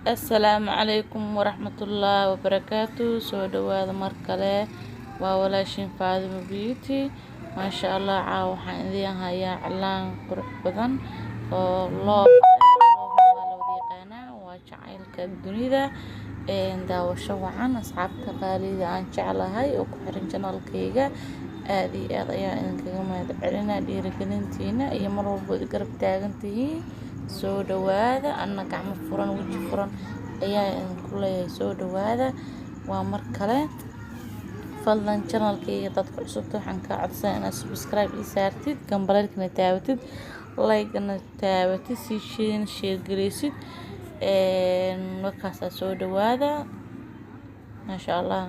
السلام عليكم ورحمة الله وبركاته. سو دواada mar kale waa walaashin Faadimo Beauty. ما شاء الله waxaan idin hayaa cilaan qurux badan oo loo yaqaana waa jacaylka dunida daawasho wacan asxaabta qaalida aan jeclahay oo ku xiran channelkayga aad iyo aad ayaan idinkaga mahadcelinaa dhiirigelintiina iyo mar walba garab taagantihiin. soo dhawaada anna gacmo furan waji furan ayaa idinku leeyahay. soo dhawaada waa mar kale fadlan channelkayga dadka cusub waxaan ka codsan inaad subscribe ii saartid gambalelkana taabatid like-na taabatid si share gareysid markaas soo dhawaada ma sha Allah.